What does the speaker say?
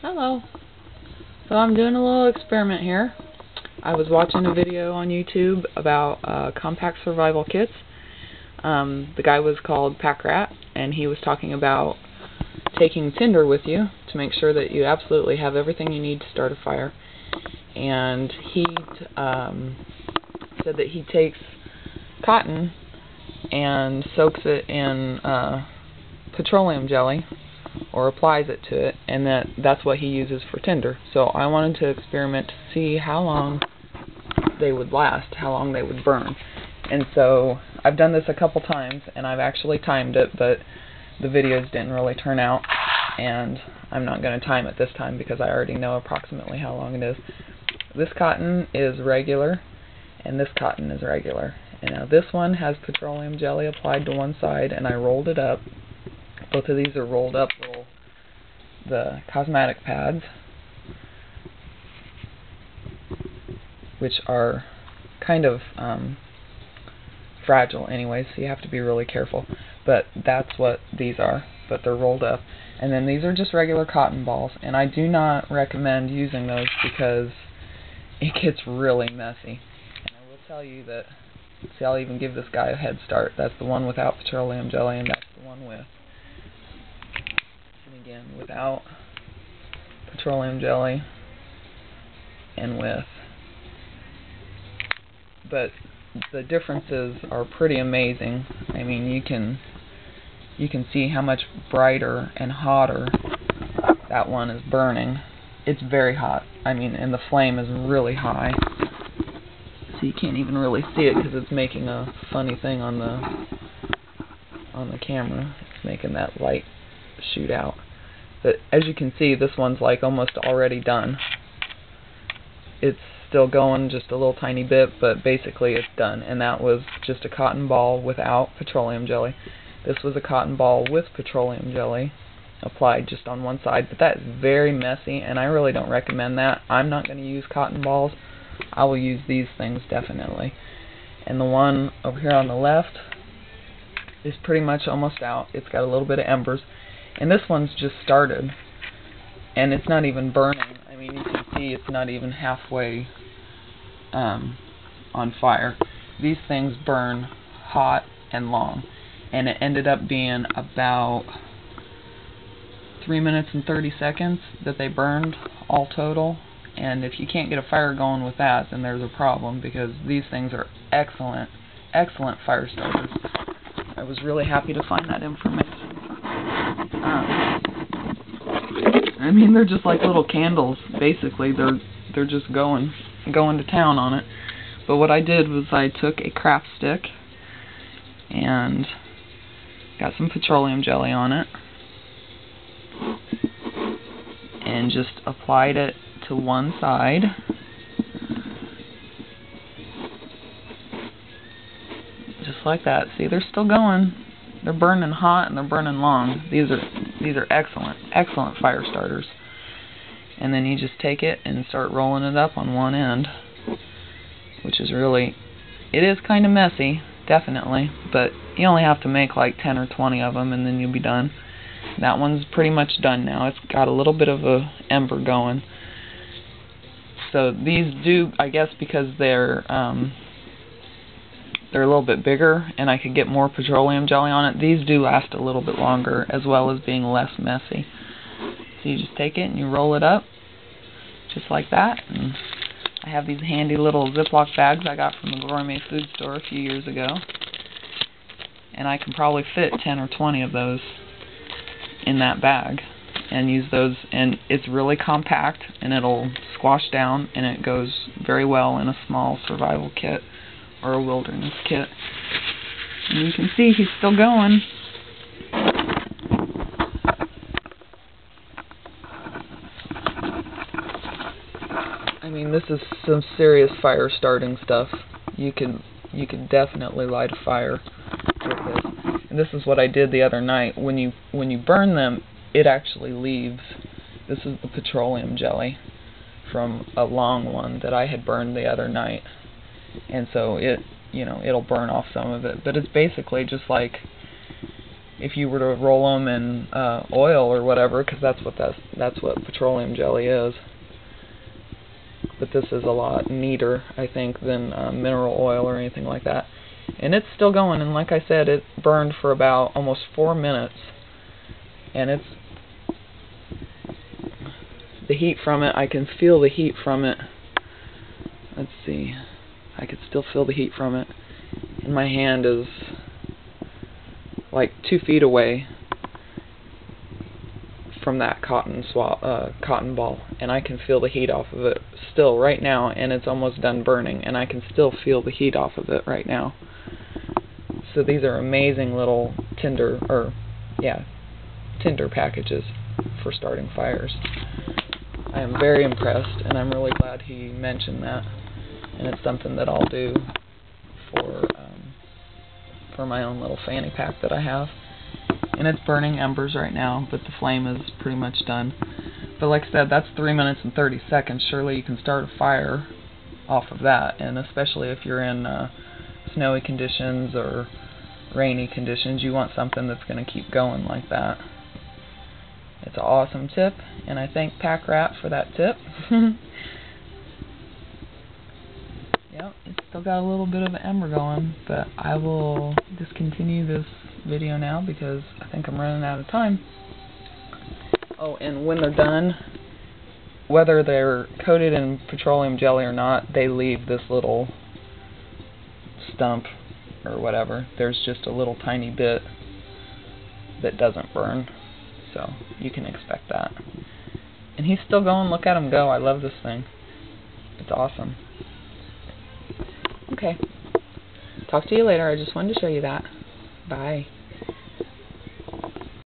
Hello. So I'm doing a little experiment here. I was watching a video on YouTube about compact survival kits. The guy was called Pack Rat, and he was talking about taking tinder with you to make sure that you absolutely have everything you need to start a fire. And he said that he takes cotton and soaks it in petroleum jelly, or applies it to it, and that's what he uses for tinder. So I wanted to experiment to see how long they would last, how long they would burn. And so I've done this a couple times, and I've actually timed it, but the videos didn't really turn out, and I'm not going to time it this time because I already know approximately how long it is. This cotton is regular, and this cotton is regular. And now this one has petroleum jelly applied to one side, and I rolled it up. Both of these are rolled up the cosmetic pads, which are kind of fragile anyway, so you have to be really careful. But that's what these are, but they're rolled up. And then these are just regular cotton balls, and I do not recommend using those because it gets really messy. And I will tell you that, see, I'll even give this guy a head start. That's the one without petroleum jelly, and that's the one with. And again, without petroleum jelly and with. But the differences are pretty amazing. I mean, you can see how much brighter and hotter that one is burning. It's very hot. I mean, and the flame is really high. So you can't even really see it because it's making a funny thing on the camera. It's making that light shoot out. But as you can see, this one's like almost already done. It's still going just a little tiny bit, but basically it's done. And that was just a cotton ball without petroleum jelly. This was a cotton ball with petroleum jelly applied just on one side, but that is very messy, and I really don't recommend that. I'm not going to use cotton balls. I will use these things definitely. And the one over here on the left is pretty much almost out. It's got a little bit of embers, and this one's just started, and it's not even burning. I mean, you can see it's not even halfway on fire. These things burn hot and long, and it ended up being about 3 minutes and 30 seconds that they burned all total. And if you can't get a fire going with that, then there's a problem, because these things are excellent fire starters. I was really happy to find that information. I mean, they're just like little candles, basically. They're just going to town on it. But what I did was I took a craft stick and got some petroleum jelly on it and just applied it to one side. Just like that. See, they're still going. They're burning hot and they're burning long. These are excellent fire starters. And then you just take it and start rolling it up on one end, which is really, it is kind of messy, definitely, but you only have to make like 10 or 20 of them and then you'll be done. That one's pretty much done now. It's got a little bit of a ember going. So these do, I guess because they're a little bit bigger and I could get more petroleum jelly on it, these do last a little bit longer, as well as being less messy. So you just take it and you roll it up just like that. And I have these handy little Ziploc bags I got from the gourmet food store a few years ago, and I can probably fit 10 or 20 of those in that bag and use those, and it's really compact and it'll squash down, and it goes very well in a small survival kit or a wilderness kit. And you can see he's still going. I mean, this is some serious fire starting stuff. You could definitely light a fire with this. And this is what I did the other night. When you burn them, it actually leaves. This is the petroleum jelly from a long one that I had burned the other night. And so it'll burn off some of it, but it's basically just like if you were to roll them in oil or whatever, because that's what petroleum jelly is. But this is a lot neater, I think, than mineral oil or anything like that. And it's still going, and like I said, it burned for about almost 4 minutes. And it's the heat from it, I can feel the heat from it. Let's see, I can still feel the heat from it. And my hand is like 2 feet away from that cotton ball, and I can feel the heat off of it still right now, and it's almost done burning, and I can still feel the heat off of it right now. So these are amazing little tinder packages for starting fires. I am very impressed, and I'm really glad he mentioned that, and it's something that I'll do for my own little fanny pack that I have. And it's burning embers right now, but the flame is pretty much done. But like I said, that's 3 minutes and 30 seconds. Surely you can start a fire off of that, and especially if you're in snowy conditions or rainy conditions, you want something that's going to keep going like that. It's an awesome tip, and I thank Pack Rat for that tip. Yep, it's still got a little bit of an ember going, but I will discontinue this video now because I think I'm running out of time. Oh, and when they're done, whether they're coated in petroleum jelly or not, they leave this little stump or whatever. There's just a little tiny bit that doesn't burn, so you can expect that. And he's still going. Look at him go. I love this thing. It's awesome. Okay. Talk to you later. I just wanted to show you that. Bye.